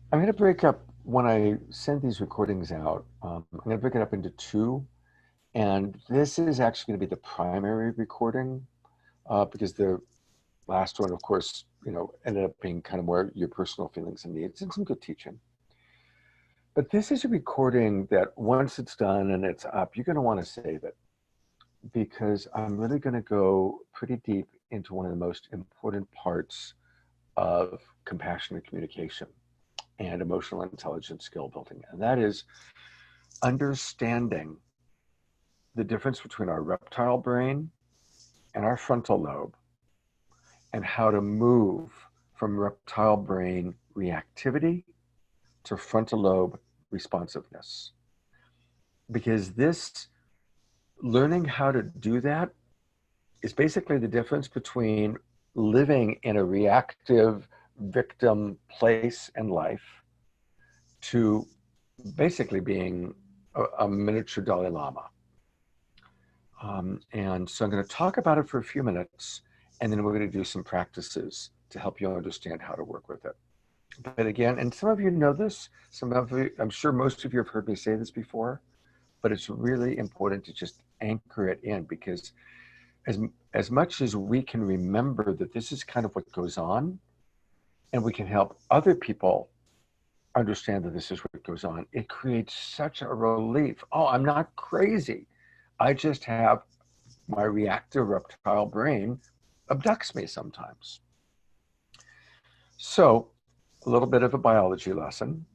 I'm going to break up when I send these recordings out. I'm going to break it up into two, and this is actually going to be the primary recording because the last one, of course, ended up being kind of more your personal feelings and needs and some good teaching. But this is a recording that once it's done and it's up, you're going to want to save it because I'm really going to go pretty deep into one of the most important parts of compassionate communication and emotional intelligence skill building, and that is understanding the difference between our reptile brain and our frontal lobe and how to move from reptile brain reactivity to frontal lobe responsiveness. Because this learning how to do that is basically the difference between living in a reactive victim place and life to basically being a miniature Dalai Lama. And so I'm going to talk about it for a few minutes, and then we're going to do some practices to help you understand how to work with it. But again, and some of you know this, some of you, I'm sure most of you have heard me say this before, but it's really important to just anchor it in because as, as much as we can remember that this is kind of what goes on, and we can help other people understand that this is what goes on, it creates such a relief. Oh, I'm not crazy. I just have my reactive reptile brain abducts me sometimes. So, a little bit of a biology lesson.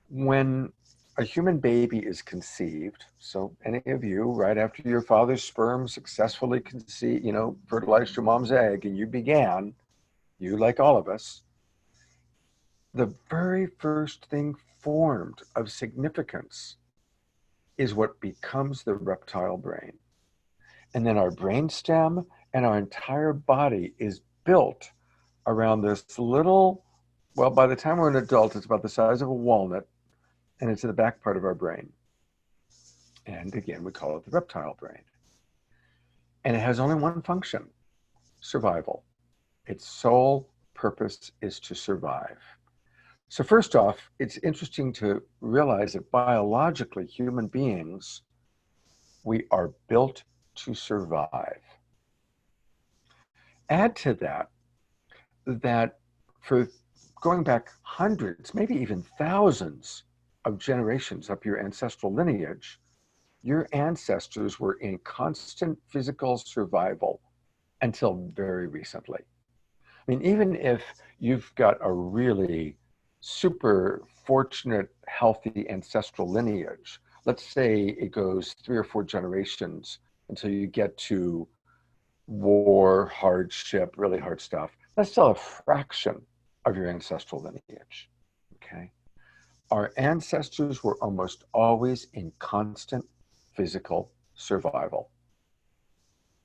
When a human baby is conceived, so any of you, right after your father's sperm successfully conceived, fertilized your mom's egg and you began, you like all of us, the very first thing formed of significance is what becomes the reptile brain. And then our brainstem and our entire body is built around this little, well, by the time we're an adult, it's about the size of a walnut, and it's in the back part of our brain. And again, we call it the reptile brain. And it has only one function: survival. Its sole purpose is to survive. So, first off, it's interesting to realize that biologically, human beings, we are built to survive. Add to that, that for going back hundreds, maybe even thousands of generations up your ancestral lineage, your ancestors were in constant physical survival until very recently. I mean, even if you've got a really super fortunate, healthy ancestral lineage, let's say it goes 3 or 4 generations until you get to war, hardship, really hard stuff, that's still a fraction of your ancestral lineage. Okay. Our ancestors were almost always in constant physical survival.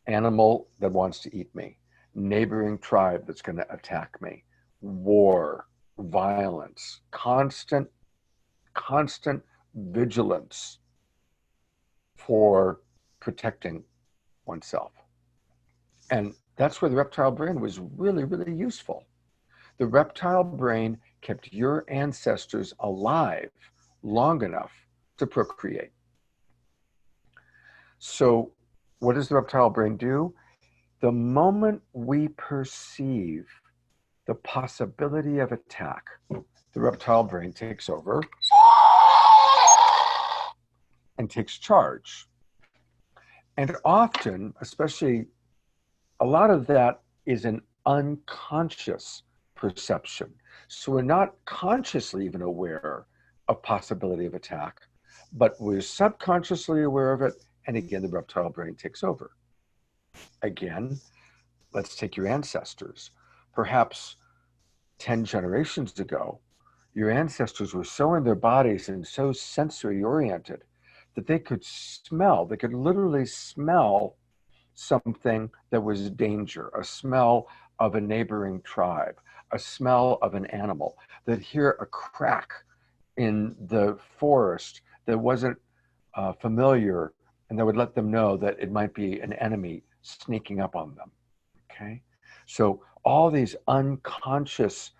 Animal that wants to eat me, neighboring tribe that's going to attack me, war, violence, constant vigilance for protecting oneself. And that's where the reptile brain was really, really useful. The reptile brain kept your ancestors alive long enough to procreate. So, what does the reptile brain do? The moment we perceive the possibility of attack, the reptile brain takes over and takes charge. And often, especially, a lot of that is an unconscious perception. So we're not consciously even aware of possibility of attack, but we're subconsciously aware of it. And again, the reptile brain takes over. Again, let's take your ancestors. Perhaps 10 generations ago, your ancestors were so in their bodies and so sensory oriented that they could literally smell something that was danger, a smell of a neighboring tribe, a smell of an animal, that hear a crack in the forest that wasn't familiar, and that would let them know that it might be an enemy sneaking up on them. Okay. So all these unconscious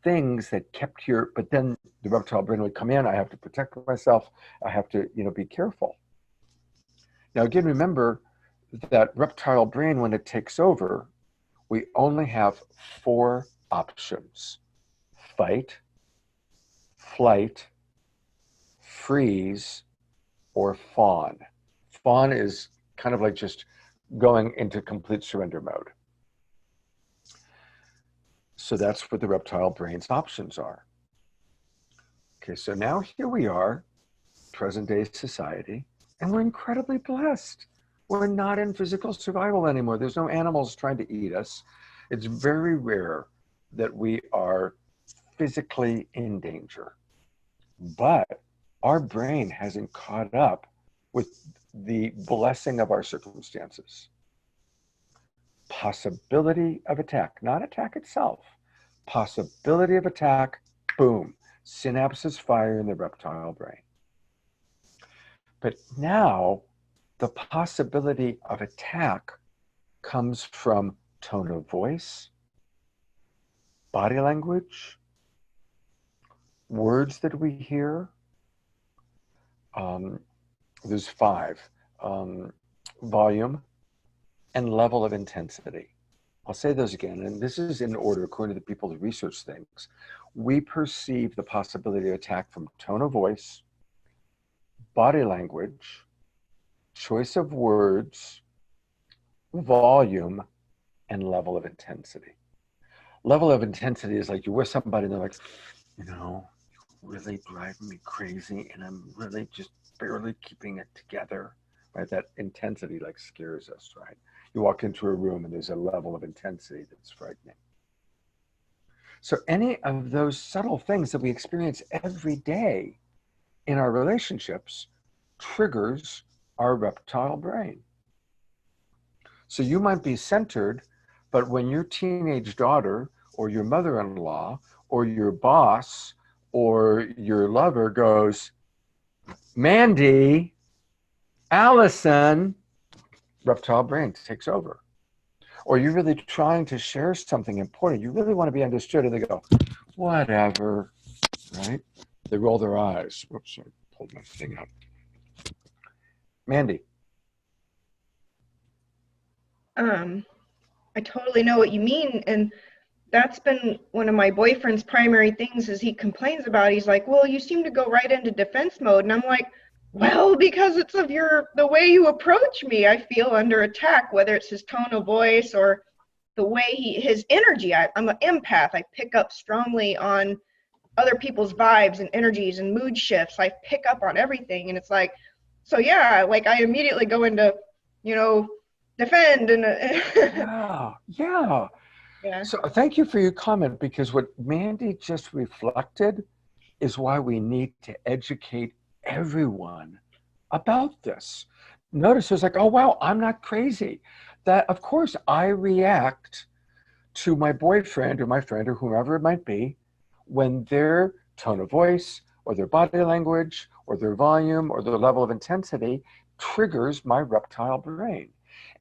things that kept your, but then the reptile brain would come in. I have to protect myself. I have to, be careful. Now, again, remember that reptile brain, when it takes over, we only have 4 options: fight, flight, freeze, or fawn. Fawn is kind of like just going into complete surrender mode. So that's what the reptile brain's options are. Okay, so now here we are, present day society, and we're incredibly blessed. We're not in physical survival anymore. There's no animals trying to eat us. It's very rare that we are physically in danger. But our brain hasn't caught up with the blessing of our circumstances. Possibility of attack, not attack itself. Possibility of attack, boom, synapses fire in the reptile brain. But now the possibility of attack comes from tone of voice, body language, words that we hear. There's 5: volume and level of intensity. I'll say those again, and this is in order according to the people who research things. We perceive the possibility of attack from tone of voice, body language, choice of words, volume, and level of intensity. Level of intensity is like you're with somebody and they're like, really driving me crazy and I'm really just barely keeping it together, right? That intensity like scares us, right? You walk into a room and there's a level of intensity that's frightening. So any of those subtle things that we experience every day in our relationships triggers our reptile brain. So you might be centered, but when your teenage daughter or your mother-in-law or your boss or your lover goes, Mandy, Allison, reptile brain takes over. Or you're really trying to share something important. You really want to be understood, and they go, whatever, right? They roll their eyes. Whoops, I pulled my thing out. Mandy. I totally know what you mean. And that's been one of my boyfriend's primary things is he complains about. He's like, well, you seem to go right into defense mode. And I'm like, well, because it's of the way you approach me, I feel under attack, whether it's his tone of voice or the way his energy. I'm an empath. I pick up strongly on other people's vibes and energies and mood shifts. I pick up on everything. And it's like, so yeah, like I immediately go into, defend and Yeah. yeah. So thank you for your comment, because what Mandy just reflected is why we need to educate everyone about this. Notice it's like, oh, wow, I'm not crazy. That, of course, I react to my boyfriend or my friend or whoever it might be when their tone of voice or their body language or their volume or their level of intensity triggers my reptile brain.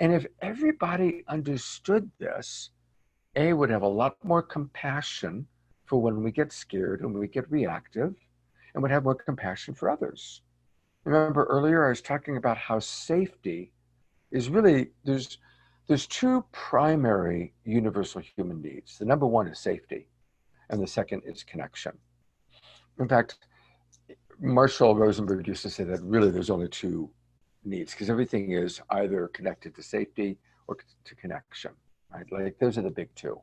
And if everybody understood this, would have a lot more compassion for when we get scared and we get reactive, and would have more compassion for others. Remember earlier I was talking about how safety is really, there's 2 primary universal human needs. The number 1 is safety, and the second is connection. In fact, Marshall Rosenberg used to say that really there's only 2 needs, because everything is either connected to safety or to connection, right? Like those are the big 2.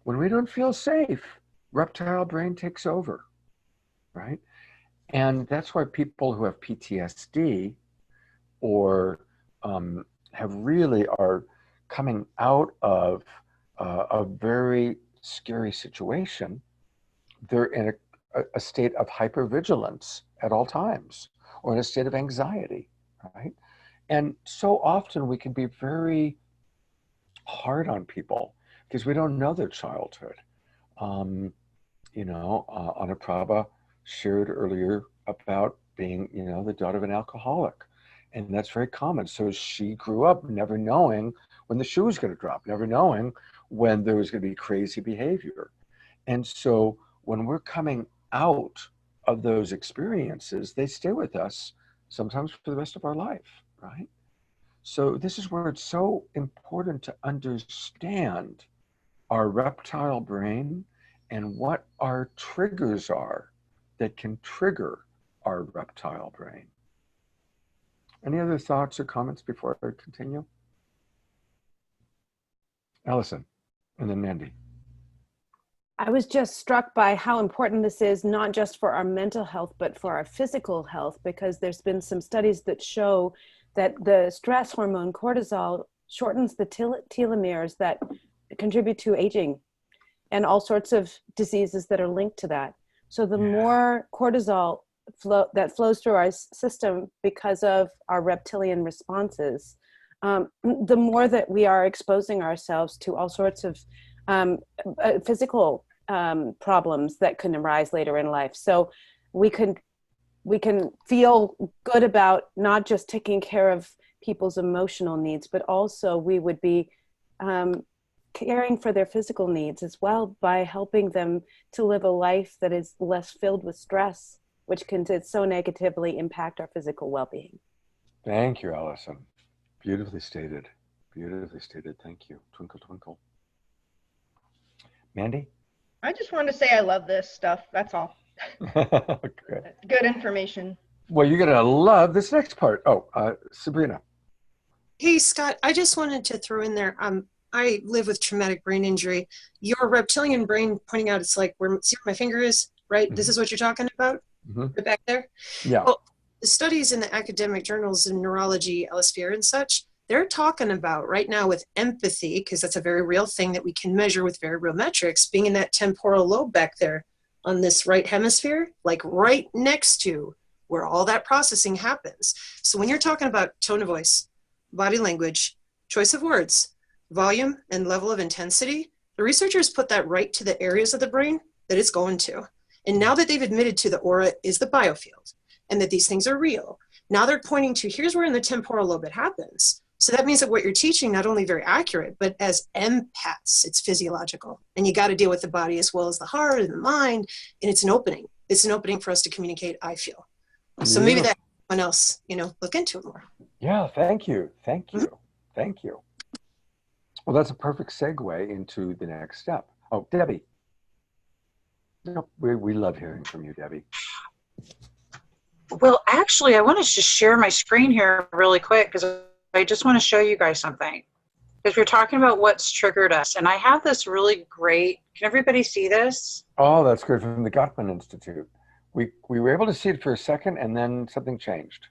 When we don't feel safe, reptile brain takes over, right? And that's why people who have PTSD or have really are coming out of a very scary situation, they're in a state of hypervigilance at all times, or in a state of anxiety, right? And so often we can be very hard on people because we don't know their childhood. Anaprabha shared earlier about being, the daughter of an alcoholic. And that's very common. So she grew up never knowing when the shoe was going to drop, never knowing when there was going to be crazy behavior. And so when we're coming out of those experiences, they stay with us sometimes for the rest of our life, right? So this is where it's so important to understand our reptile brain and what our triggers are that can trigger our reptile brain. Any other thoughts or comments before I continue? Allison, and then Mandy. I was just struck by how important this is, not just for our mental health, but for our physical health, because there's been some studies that show that the stress hormone cortisol shortens the telomeres that contribute to aging and all sorts of diseases that are linked to that. So the more cortisol that flows through our system because of our reptilian responses, the more that we are exposing ourselves to all sorts of physical problems that can arise later in life. So we can feel good about not just taking care of people's emotional needs, but also we would be caring for their physical needs as well by helping them to live a life that is less filled with stress, which can so negatively impact our physical well-being. Thank you, Allison. Beautifully stated. Beautifully stated. Thank you. Twinkle, twinkle. Mandy? I just wanted to say I love this stuff. That's all. Good. Good information. Well, you're going to love this next part. Oh, Sabrina. Hey, Scott, I just wanted to throw in there, I live with traumatic brain injury. Your reptilian brain pointing out, it's like, see where my finger is, right? Mm-hmm. This is what you're talking about, right back there? Yeah. Well, the studies in the academic journals in neurology, Elsevier and such, they're talking about right now with empathy, because that's a very real thing that we can measure with very real metrics, being in that temporal lobe back there on this right hemisphere, like right next to where all that processing happens. So when you're talking about tone of voice, body language, choice of words, volume, and level of intensity, the researchers put that right to the areas of the brain that it's going to. And now that they've admitted to the aura is the biofield and that these things are real, now they're pointing to here's where in the temporal lobe it happens. So that means that what you're teaching, not only very accurate, but as empaths, it's physiological. And you got to deal with the body as well as the heart and the mind. And it's an opening. It's an opening for us to communicate, I feel. So maybe that someone else, look into it more. Yeah, thank you. Thank you. Mm-hmm. Thank you. Well, that's a perfect segue into the next step. Oh, Debbie. We love hearing from you, Debbie. Well, actually, I want to just share my screen here really quick because I just want to show you guys something. Because we're talking about what's triggered us. And I have this really great, can everybody see this? Oh, that's great, from the Gottman Institute. We were able to see it for a second and then something changed.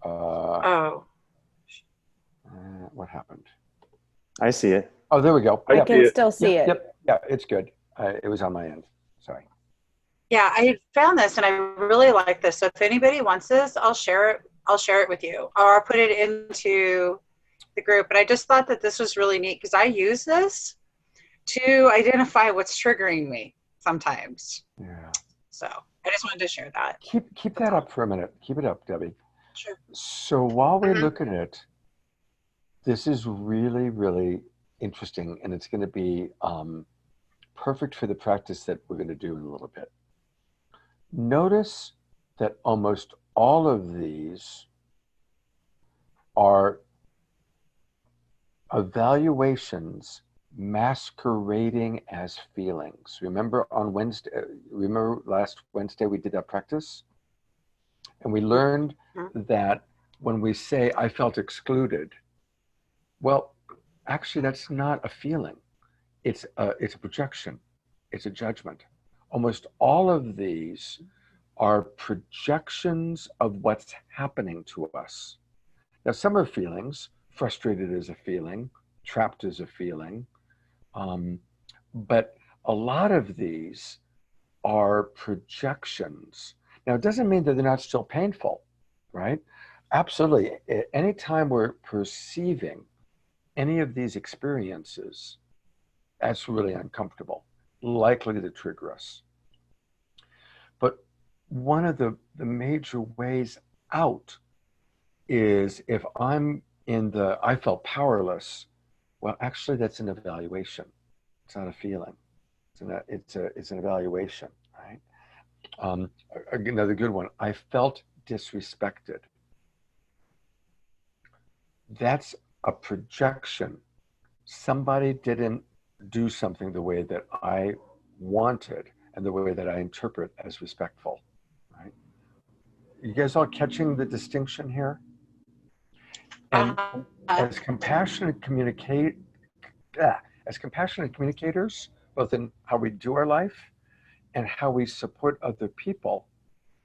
What happened? I see it. Oh, there we go. I can still see it. Yep. Yeah, it's good. It was on my end. Sorry. Yeah, I found this and I really like this. So if anybody wants this, I'll share it. I'll share it with you, or I'll put it into the group. But I just thought that this was really neat because I use this to identify what's triggering me sometimes. Yeah. So I just wanted to share that. Keep that up for a minute. Keep it up, Debbie. Sure. So while we look at it, this is really, really interesting, and it's going to be perfect for the practice that we're going to do in a little bit. Notice that almost all of these are evaluations masquerading as feelings. Remember last Wednesday we did that practice? And we learned that when we say, I felt excluded, well, actually that's not a feeling. It's a projection. It's a judgment. Almost all of these are projections of what's happening to us. Now, some are feelings. Frustrated is a feeling. Trapped is a feeling. But a lot of these are projections. Now, it doesn't mean that they're not still painful, right? Absolutely. Anytime we're perceiving any of these experiences, that's really uncomfortable, likely to trigger us. But one of the major ways out is if I'm in the I felt powerless, well, actually that's an evaluation. It's not a feeling. It's an evaluation, right? Another good one. I felt disrespected. That's a projection. Somebody didn't do something the way that I wanted and the way that I interpret as respectful, right? You guys all catching the distinction here? And as compassionate as compassionate communicators, both in how we do our life and how we support other people,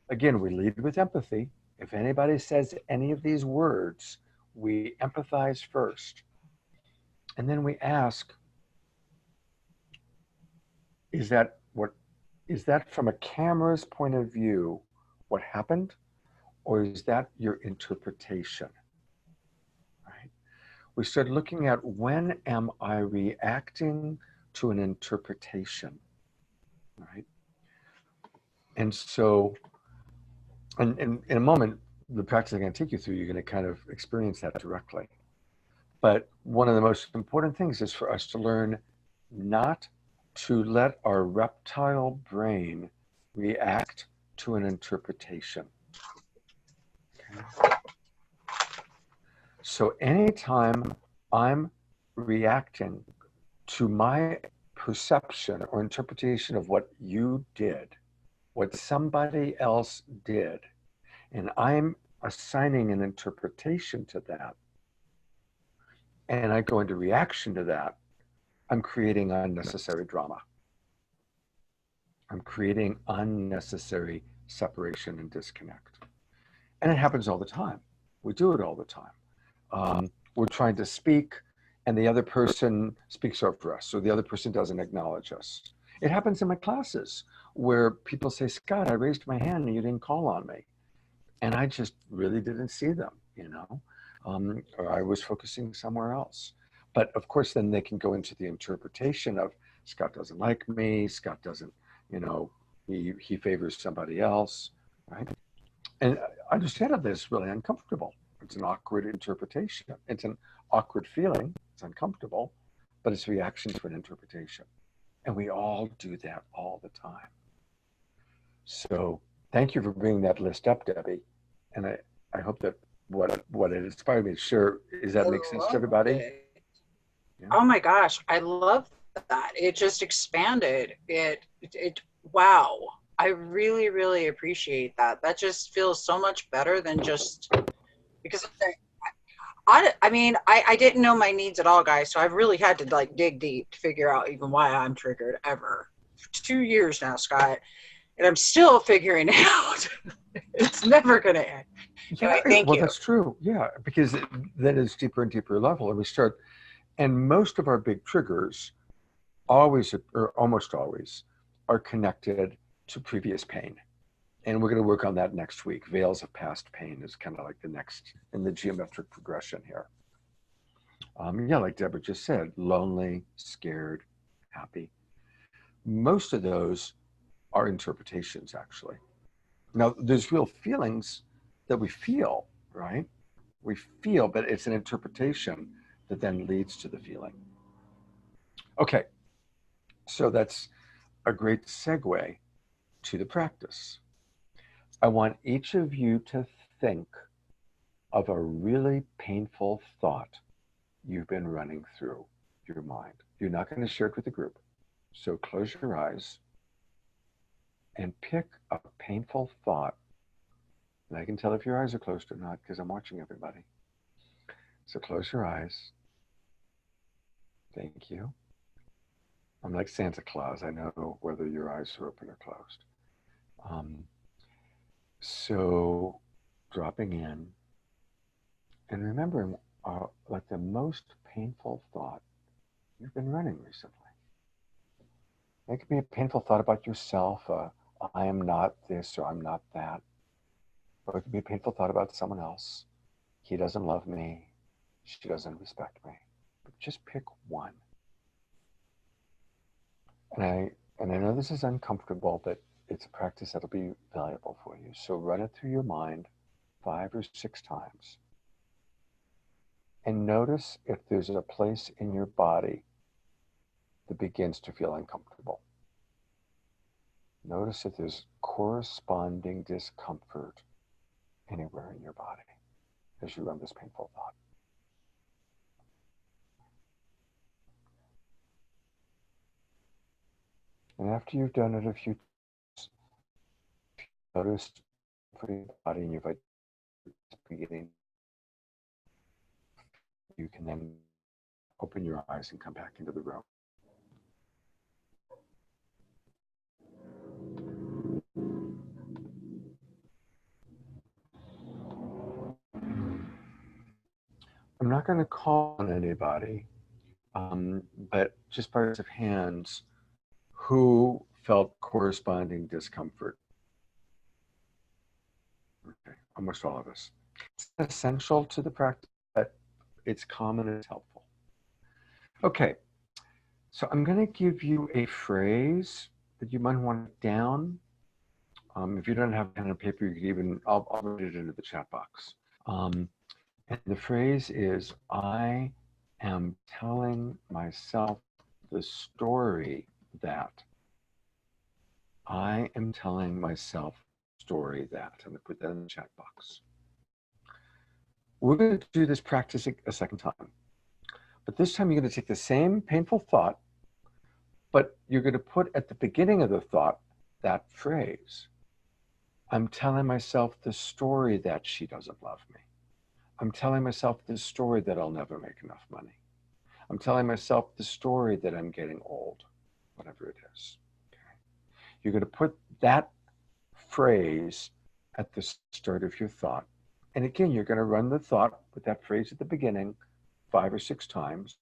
again, we lead with empathy. If anybody says any of these words, we empathize first. And then we ask, is that from a camera's point of view what happened? Or is that your interpretation? Right? We start looking at, when am I reacting to an interpretation? Right? And so, and in a moment, the practice I'm going to take you through, you're going to kind of experience that directly. But one of the most important things is for us to learn not to let our reptile brain react to an interpretation. Okay. So anytime I'm reacting to my perception or interpretation of what you did, what somebody else did, and I'm assigning an interpretation to that, and I go into reaction to that, I'm creating unnecessary drama. I'm creating unnecessary separation and disconnect. And it happens all the time. We do it all the time. We're trying to speak and the other person speaks over us, or the other person doesn't acknowledge us. It happens in my classes where people say, Scott, I raised my hand and you didn't call on me. And I just really didn't see them, or I was focusing somewhere else. But of course, then they can go into the interpretation of, Scott doesn't like me, Scott doesn't, he favors somebody else, right? And understand that this is really uncomfortable. It's an awkward interpretation. It's an awkward feeling. It's uncomfortable, but it's a reaction to an interpretation. And we all do that all the time. So thank you for bringing that list up, Debbie. And I hope that what it inspired me to share, is that make sense to everybody? Yeah. Oh my gosh, I love that. It just expanded. It wow. I really, really appreciate that. That just feels so much better than just, because I didn't know my needs at all, guys. So I've really had to dig deep to figure out even why I'm triggered ever. For 2 years now, Scott, and I'm still figuring it out. It's never going to end. Yeah, anyway, thank you. That's true. Yeah, because then it's deeper and deeper level, and we start, and most of our big triggers always, or almost always, are connected to previous pain. And we're going to work on that next week. Veils of past pain is kind of like the next in the geometric progression here. Like Deborah just said, lonely, scared, happy. Most of those are interpretations, actually. Now, there's real feelings that we feel, right? We feel, but it's an interpretation that then leads to the feeling. Okay, so that's a great segue to the practice. I want each of you to think of a really painful thought you've been running through your mind. You're not going to share it with the group. So close your eyes and pick a painful thought. And I can tell if your eyes are closed or not because I'm watching everybody. So close your eyes. Thank you. I'm like Santa Claus. I know whether your eyes are open or closed. So dropping in and remembering like the most painful thought you've been running recently. It could be a painful thought about yourself. I am not this or I'm not that. Or it could be a painful thought about someone else. He doesn't love me. She doesn't respect me. But just pick one. And I know this is uncomfortable, but it's a practice that'll be valuable for you. So run it through your mind 5 or 6 times. And notice if there's a place in your body that begins to feel uncomfortable. Notice if there's corresponding discomfort anywhere in your body as you run this painful thought. And after you've done it a few times, notice for your body and your vitality beginning, you can then open your eyes and come back into the room. I'm not going to call on anybody, but just by raise of hands, who felt corresponding discomfort? Okay, almost all of us. It's not essential to the practice, but it's common and it's helpful. Okay, so I'm going to give you a phrase that you might want to down. If you don't have pen and paper, you could even, I'll write it into the chat box. And the phrase is, I am telling myself the story that. I am telling myself the story that. I'm going to put that in the chat box. We're going to do this practice a second time. But this time you're going to take the same painful thought, but you're going to put at the beginning of the thought that phrase. I'm telling myself the story that she doesn't love me. I'm telling myself the story that I'll never make enough money. I'm telling myself the story that I'm getting old, whatever it is. Okay. You're going to put that phrase at the start of your thought. And again, you're going to run the thought with that phrase at the beginning 5 or 6 times.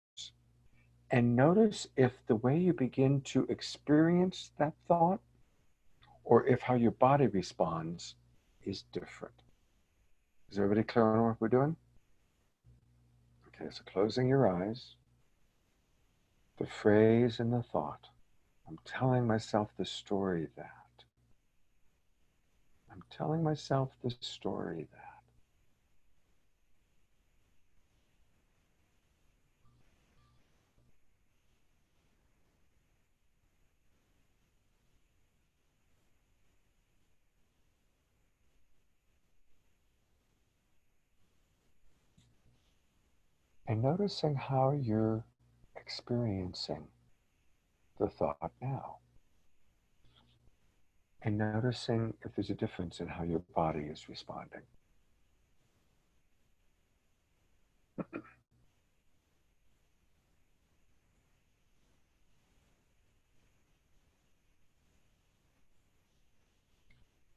And notice if the way you begin to experience that thought or if how your body responds is different. Is everybody clear on what we're doing? Okay, so closing your eyes, the phrase and the thought. I'm telling myself the story that. I'm telling myself the story that. And noticing how you're experiencing the thought now. And noticing if there's a difference in how your body is responding.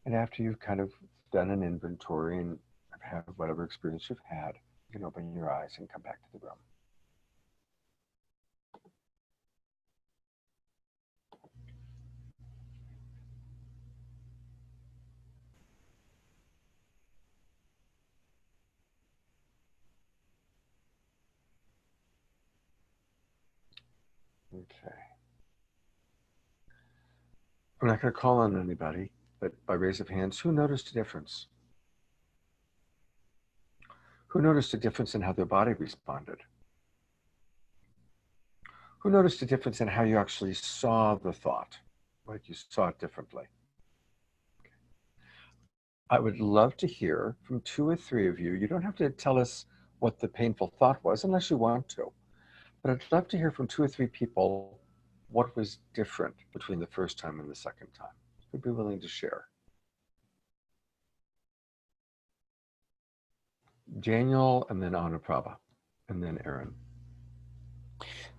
And after you've kind of done an inventory and have had whatever experience you've had, you can open your eyes and come back to the room. Okay. I'm not going to call on anybody, but by raise of hands, who noticed a difference? Who noticed a difference in how their body responded? Who noticed a difference in how you actually saw the thought? Like you saw it differently? Okay. I would love to hear from 2 or 3 of you. You don't have to tell us what the painful thought was unless you want to. But I'd love to hear from 2 or 3 people what was different between the first time and the second time. Who'd be willing to share? Daniel, and then Anuprabha, and then Aaron.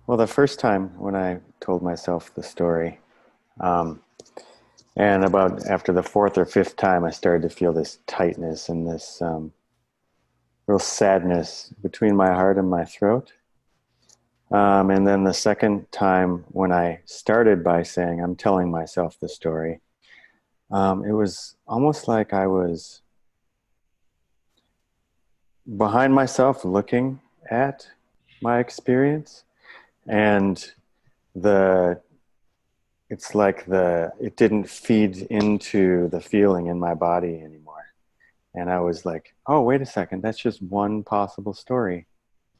Well, the first time when I told myself the story, and about after the 4th or 5th time, I started to feel this tightness and this real sadness between my heart and my throat. And then the second time when I started by saying, I'm telling myself the story, it was almost like I was behind myself looking at my experience, and it's like it didn't feed into the feeling in my body anymore. And I was like, oh, wait a second, that's just one possible story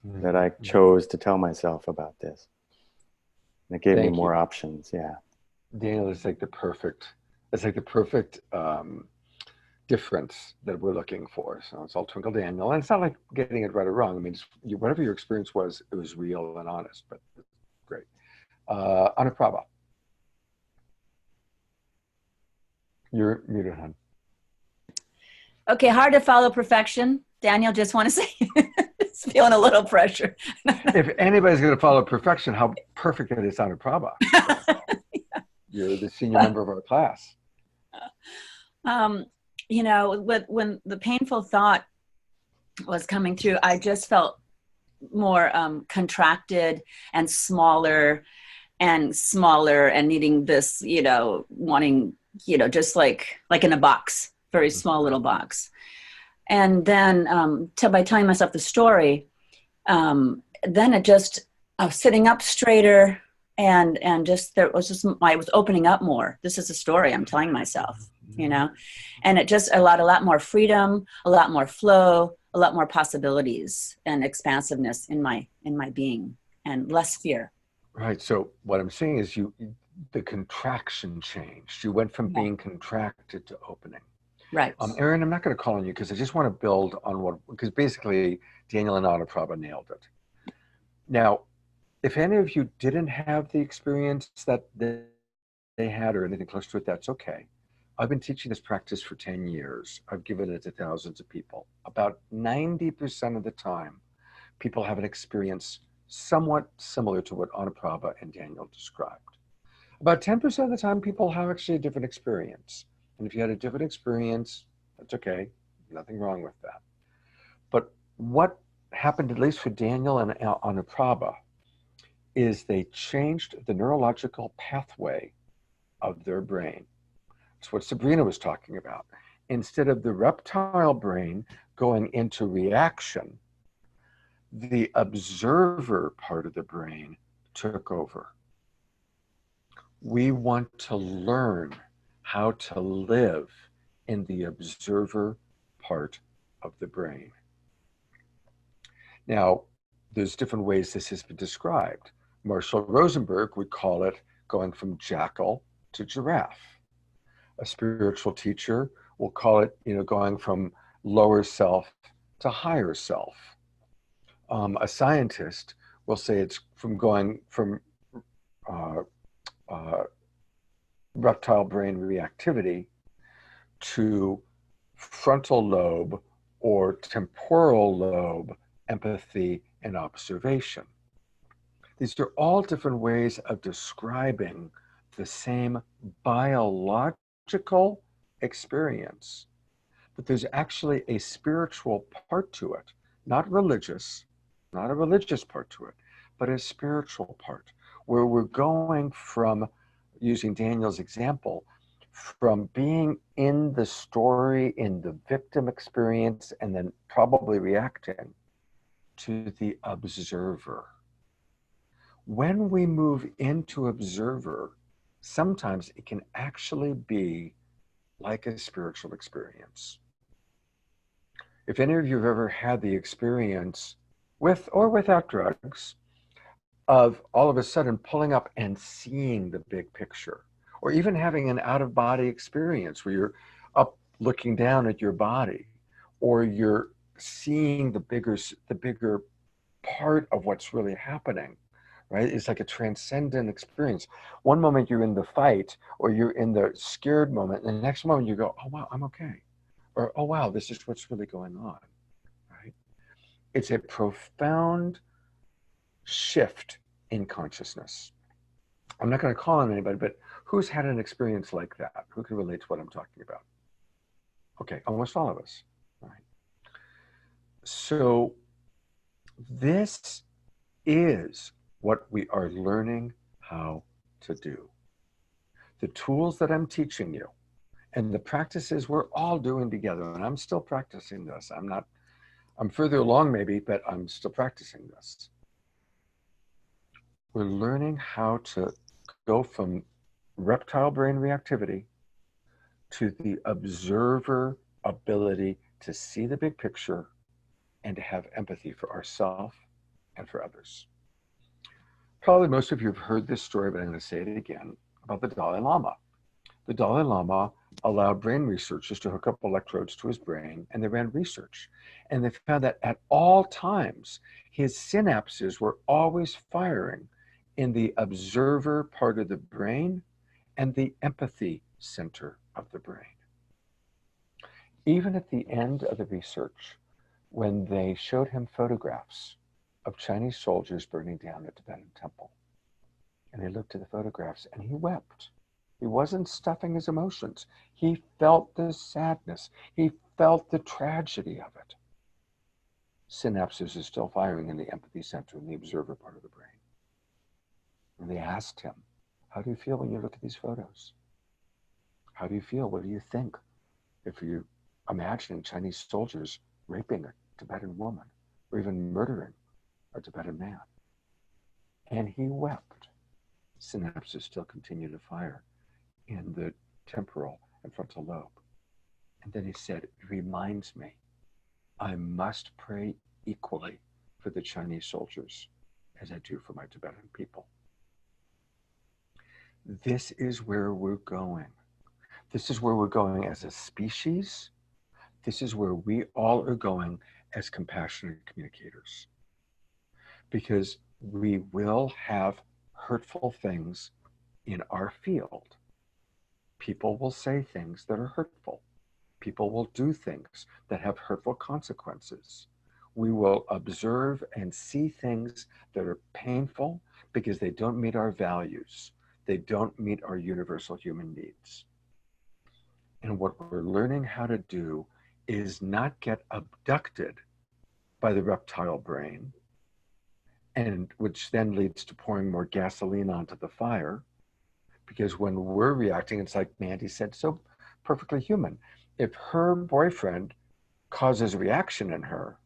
that I chose to tell myself about this. And it gave me more options, yeah. Daniel is like the perfect It's like the perfect difference that we're looking for. So it's all Twinkle Daniel, and it's not like getting it right or wrong. I mean, whatever your experience was, it was real and honest. But it's great. Anuprabha, you're muted, hon. Okay, hard to follow perfection. Daniel, just want to say, it's feeling a little pressure. If anybody's going to follow perfection, how perfect it is, Anuprabha. You're the senior member of our class. You know, when the painful thought was coming through, I just felt more contracted and smaller and needing this, you know, wanting, you know, just like in a box, very small little box. And then by telling myself the story, then it just, I was sitting up straighter and just, I was opening up more. This is a story I'm telling myself, you know, and it just allowed a lot more freedom, a lot more flow, a lot more possibilities and expansiveness in my being, and less fear. Right. So what I'm saying is the contraction changed. You went from being contracted to opening. Right. Erin, I'm not going to call on you because I just want to build on because basically Daniel and Anuprabha nailed it. Now, if any of you didn't have the experience that they had or anything close to it, that's okay. I've been teaching this practice for 10 years. I've given it to thousands of people. About 90% of the time, people have an experience somewhat similar to what Anuprabha and Daniel described. About 10% of the time, people have actually a different experience. And if you had a different experience, that's okay. Nothing wrong with that. But what happened, at least for Daniel and Anuprabha, is they changed the neurological pathway of their brain. It's what Sabrina was talking about. Instead of the reptile brain going into reaction, the observer part of the brain took over. We want to learn how to live in the observer part of the brain. Now, there's different ways this has been described. Marshall Rosenberg would call it going from jackal to giraffe. A spiritual teacher will call it, you know, going from lower self to higher self. A scientist will say it's from going from reptile brain reactivity to frontal lobe or temporal lobe empathy and observation. These are all different ways of describing the same biological experience, but there's actually a spiritual part to it, not religious, not a religious part to it, but a spiritual part, where we're going from, using Daniel's example, from being in the story, in the victim experience, and then probably reacting, to the observer. When we move into observer, sometimes it can actually be like a spiritual experience. If any of you have ever had the experience, with or without drugs, of all of a sudden pulling up and seeing the big picture, or even having an out-of-body experience where you're up looking down at your body, or you're seeing the bigger part of what's really happening, right? It's like a transcendent experience. One moment you're in the fight or you're in the scared moment, and the next moment you go, oh wow, I'm okay. Or, oh wow, this is what's really going on, right? It's a profound shift in consciousness. I'm not going to call on anybody, but who's had an experience like that? Who can relate to what I'm talking about? Okay, almost all of us, right? So this is what we are learning how to do. The tools that I'm teaching you and the practices we're all doing together, and I'm still practicing this. I'm further along maybe, but I'm still practicing this. We're learning how to go from reptile brain reactivity to the observer ability to see the big picture and to have empathy for ourselves and for others. Probably most of you have heard this story, but I'm going to say it again, about the Dalai Lama. The Dalai Lama allowed brain researchers to hook up electrodes to his brain, and they ran research. And they found that at all times, his synapses were always firing in the observer part of the brain and the empathy center of the brain. Even at the end of the research, when they showed him photographs of Chinese soldiers burning down a Tibetan temple, and he looked at the photographs and he wept. He wasn't stuffing his emotions. He felt the sadness. He felt the tragedy of it. Synapses are still firing in the empathy center in the observer part of the brain. And they asked him, how do you feel when you look at these photos? How do you feel? What do you think if you imagine Chinese soldiers raping a Tibetan woman or even murdering a Tibetan man? And he wept. Synapses still continue to fire in the temporal and frontal lobe. And then he said, it reminds me, I must pray equally for the Chinese soldiers as I do for my Tibetan people. This is where we're going. This is where we're going as a species. This is where we all are going as compassionate communicators. Because we will have hurtful things in our field. People will say things that are hurtful. People will do things that have hurtful consequences. We will observe and see things that are painful because they don't meet our values. They don't meet our universal human needs. And what we're learning how to do is not get abducted by the reptile brain, and which then leads to pouring more gasoline onto the fire. Because when we're reacting, it's like Mandy said, so perfectly human. If her boyfriend causes a reaction in her,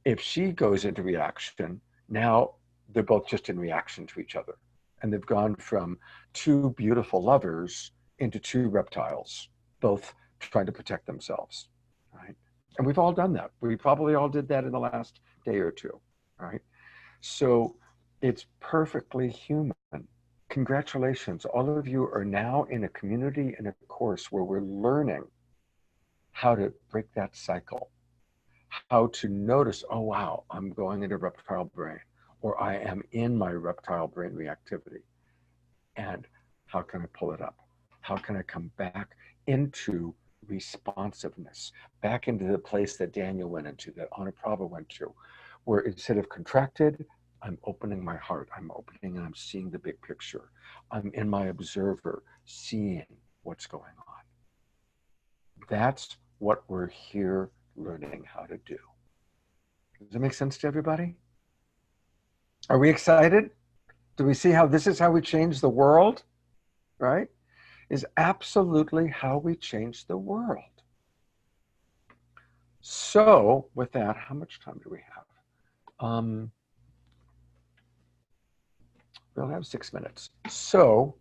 if she goes into reaction, now they're both just in reaction to each other. And they've gone from two beautiful lovers into two reptiles, both trying to protect themselves, right? And we've all done that. We probably all did that in the last day or two, right? So it's perfectly human. Congratulations, all of you are now in a community and a course where we're learning how to break that cycle, how to notice, oh wow, I'm going into reptile brain, or I am in my reptile brain reactivity. And how can I pull it up? How can I come back into responsiveness, back into the place that Daniel went into, that Anaprabha went to, where instead of contracted, I'm opening my heart, I'm opening and I'm seeing the big picture. I'm in my observer, seeing what's going on. That's what we're here learning how to do. Does that make sense to everybody? Are we excited? Do we see how this is how we change the world? Right? Is absolutely how we change the world. So with that, how much time do we have? We'll have 6 minutes. So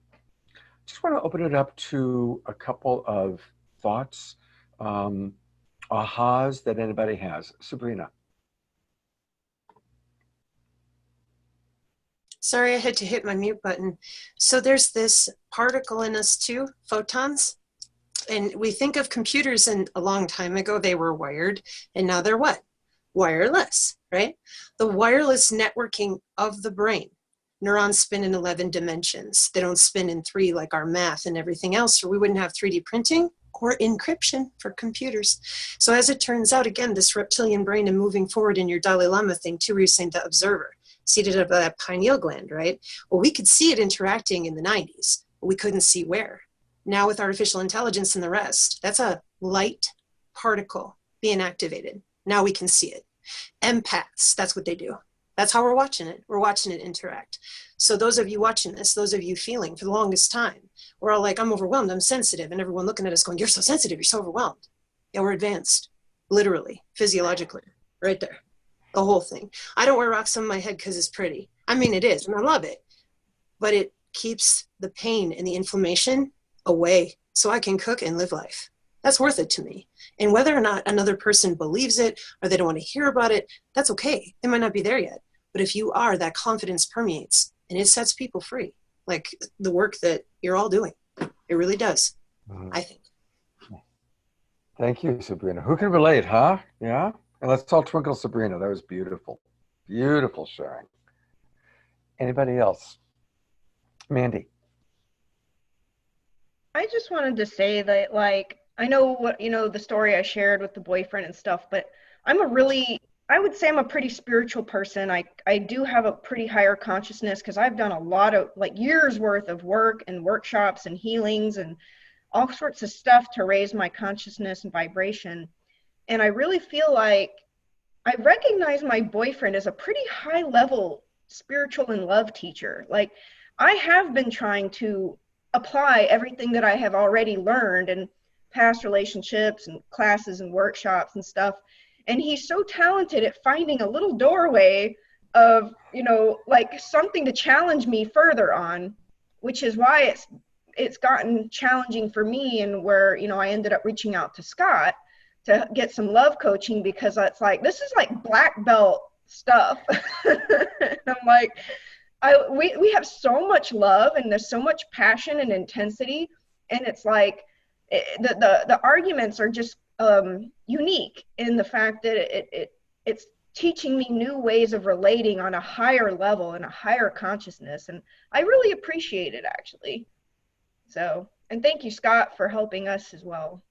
just want to open it up to a couple of thoughts, ahas that anybody has. Sabrina. Sorry, I had to hit my mute button. So there's this particle in us too, photons. And we think of computers, and a long time ago they were wired, and now they're what? Wireless, right? The wireless networking of the brain. Neurons spin in 11 dimensions. They don't spin in 3 like our math and everything else, or we wouldn't have 3D printing or encryption for computers. So as it turns out, again, this reptilian brain, and moving forward in your Dalai Lama thing too, where you're saying the observer, seated above that pineal gland, right? Well, we could see it interacting in the 90s, but we couldn't see where. Now with artificial intelligence and the rest, that's a light particle being activated. Now we can see it. Empaths, that's what they do. That's how we're watching it. We're watching it interact. So those of you watching this, those of you feeling for the longest time, we're all like, I'm overwhelmed, I'm sensitive. And everyone looking at us going, you're so sensitive, you're so overwhelmed. Yeah, we're advanced, literally, physiologically, right there. The whole thing. I don't wear rocks on my head because it's pretty. I mean, it is, and I love it. But it keeps the pain and the inflammation away so I can cook and live life. That's worth it to me. And whether or not another person believes it or they don't want to hear about it, that's okay. They might not be there yet. But if you are, that confidence permeates and it sets people free. Like the work that you're all doing. It really does. Mhm. I think. Thank you, Sabrina. Who can relate, huh? Yeah? And let's all twinkle Sabrina. That was beautiful. Beautiful sharing. Anybody else? Mandy. I just wanted to say that, like, I know what, the story I shared with the boyfriend and stuff, but I would say I'm a pretty spiritual person. I do have a pretty higher consciousness because I've done a lot of, like, years worth of work and workshops and healings and all sorts of stuff to raise my consciousness and vibration. And I really feel like I recognize my boyfriend as a pretty high level spiritual and love teacher. Like, I have been trying to apply everything that I have already learned in past relationships and classes and workshops and stuff. And he's so talented at finding a little doorway of, like, something to challenge me further on, which is why it's gotten challenging for me, and where, I ended up reaching out to Scott to get some love coaching, because it's like, this is like black belt stuff. And I'm like, we have so much love, and there's so much passion and intensity, and it's like the arguments are just unique in the fact that it's teaching me new ways of relating on a higher level and a higher consciousness, and I really appreciate it, actually. So, and thank you, Scott, for helping us as well.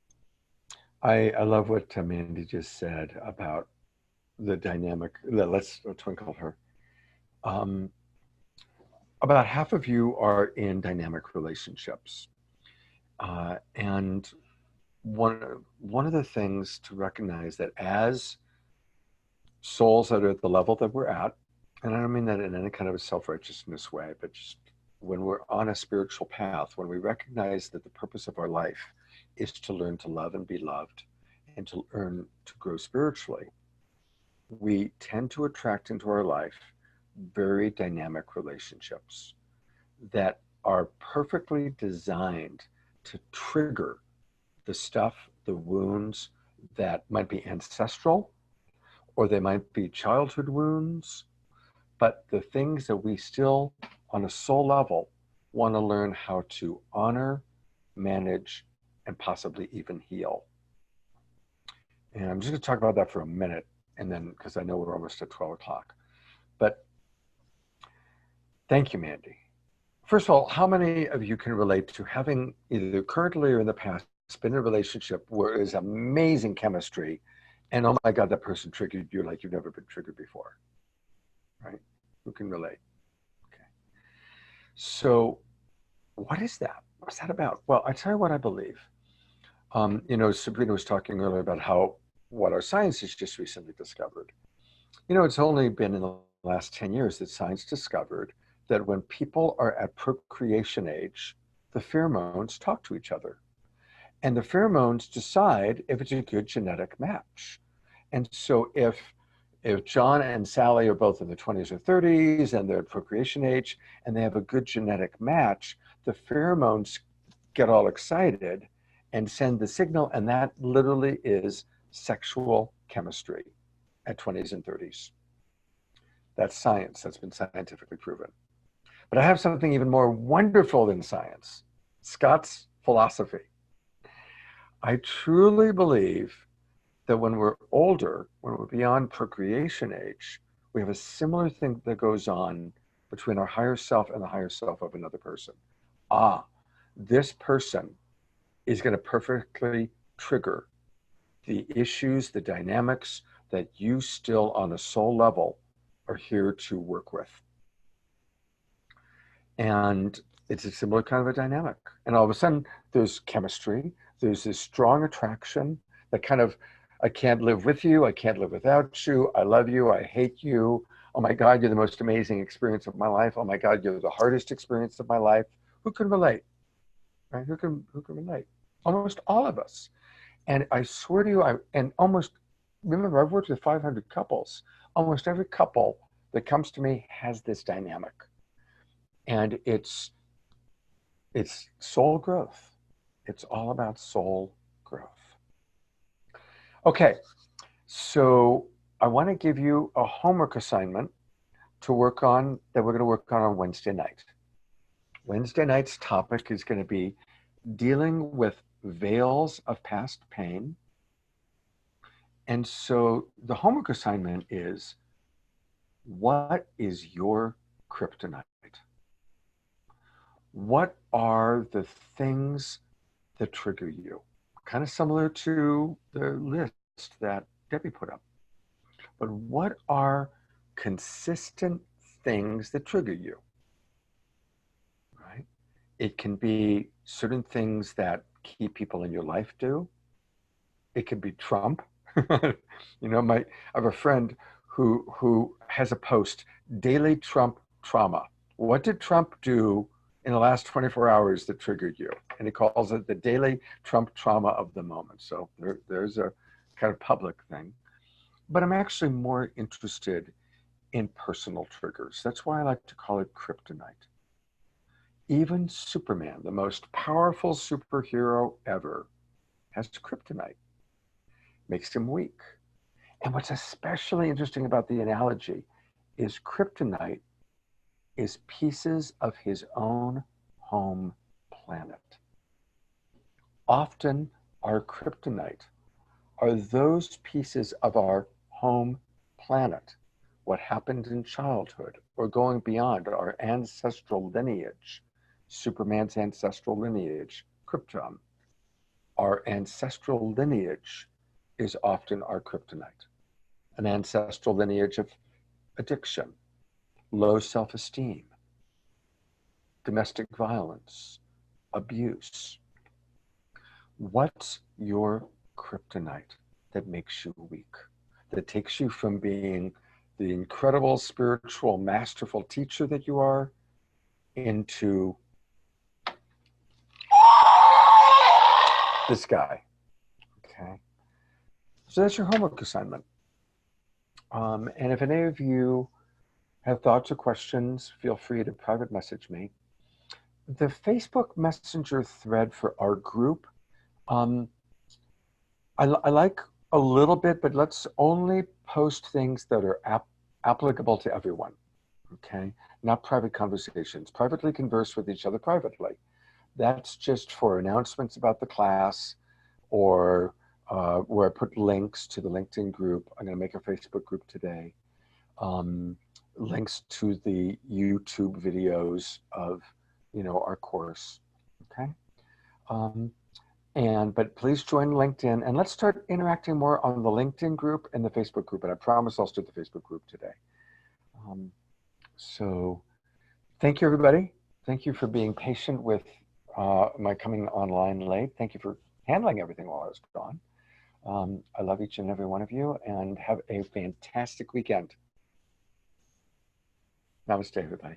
I love what Mandy just said about the dynamic. Let's twinkle her. About half of you are in dynamic relationships. And one of the things to recognize that as souls that are at the level that we're at, and I don't mean that in any kind of a self-righteousness way, but just when we're on a spiritual path, when we recognize that the purpose of our life is to learn to love and be loved and to learn to grow spiritually, we tend to attract into our life very dynamic relationships that are perfectly designed to trigger the stuff, the wounds that might be ancestral, or they might be childhood wounds, but the things that we still, on a soul level, want to learn how to honor, manage, and possibly even heal. And I'm just going to talk about that for a minute, and then, because I know we're almost at 12 o'clock. But thank you, Mandy. First of all, how many of you can relate to having either currently or in the past been in a relationship where there's amazing chemistry, and oh my God, that person triggered you like you've never been triggered before, right? Who can relate? Okay. So what is that? What's that about? Well, I tell you what I believe. Sabrina was talking earlier about what our science has just recently discovered. It's only been in the last 10 years that science discovered that when people are at procreation age, the pheromones talk to each other. And the pheromones decide if it's a good genetic match. And so if John and Sally are both in their 20s or 30s and they're at procreation age and they have a good genetic match, the pheromones get all excited and send the signal, and that literally is sexual chemistry at 20s and 30s. That's science. That's been scientifically proven. But I have something even more wonderful than science, Scott's philosophy. I truly believe that when we're older, when we're beyond procreation age, we have a similar thing that goes on between our higher self and the higher self of another person. This person is going to perfectly trigger the issues, the dynamics that you still on a soul level are here to work with. And it's a similar kind of a dynamic. And all of a sudden there's chemistry, there's this strong attraction that kind of, I can't live with you, I can't live without you, I love you, I hate you, oh my God, you're the most amazing experience of my life, oh my God, you're the hardest experience of my life. Who can relate? Right? Who can relate? Almost all of us. And I swear to you, remember, I've worked with 500 couples. Almost every couple that comes to me has this dynamic. And it's soul growth. It's all about soul growth. Okay, so I want to give you a homework assignment to work on, that we're going to work on Wednesday night. Wednesday night's topic is going to be dealing with veils of past pain. And so the homework assignment is, what is your kryptonite? What are the things that trigger you? Kind of similar to the list that Debbie put up. But what are consistent things that trigger you? Right? It can be certain things that keep people in your life do. It could be Trump. You know, I have a friend who has a post, daily Trump trauma. What did Trump do in the last 24 hours that triggered you? And he calls it the daily Trump trauma of the moment. So there's a kind of public thing. But I'm actually more interested in personal triggers. That's why I like to call it kryptonite. Even Superman, the most powerful superhero ever, has kryptonite. Makes him weak. And what's especially interesting about the analogy is kryptonite is pieces of his own home planet. Often our kryptonite are those pieces of our home planet, what happened in childhood or going beyond our ancestral lineage. Superman's ancestral lineage, Krypton. Our ancestral lineage is often our kryptonite. An ancestral lineage of addiction, low self-esteem, domestic violence, abuse. What's your kryptonite that makes you weak, that takes you from being the incredible spiritual, masterful teacher that you are into this guy? Okay. So that's your homework assignment. And if any of you have thoughts or questions, feel free to private message me. The Facebook Messenger thread for our group, I like a little bit, but let's only post things that are applicable to everyone, okay? Not private conversations. Privately converse with each other privately. That's just for announcements about the class, or where I put links to the LinkedIn group. I'm going to make a Facebook group today. Links to the YouTube videos of, you know, our course, okay? But please join LinkedIn, and let's start interacting more on the LinkedIn group and the Facebook group. And I promise I'll start the Facebook group today. So thank you, everybody. Thank you for being patient with my coming online late. Thank you for handling everything while I was gone. I love each and every one of you, and have a fantastic weekend. Namaste, everybody.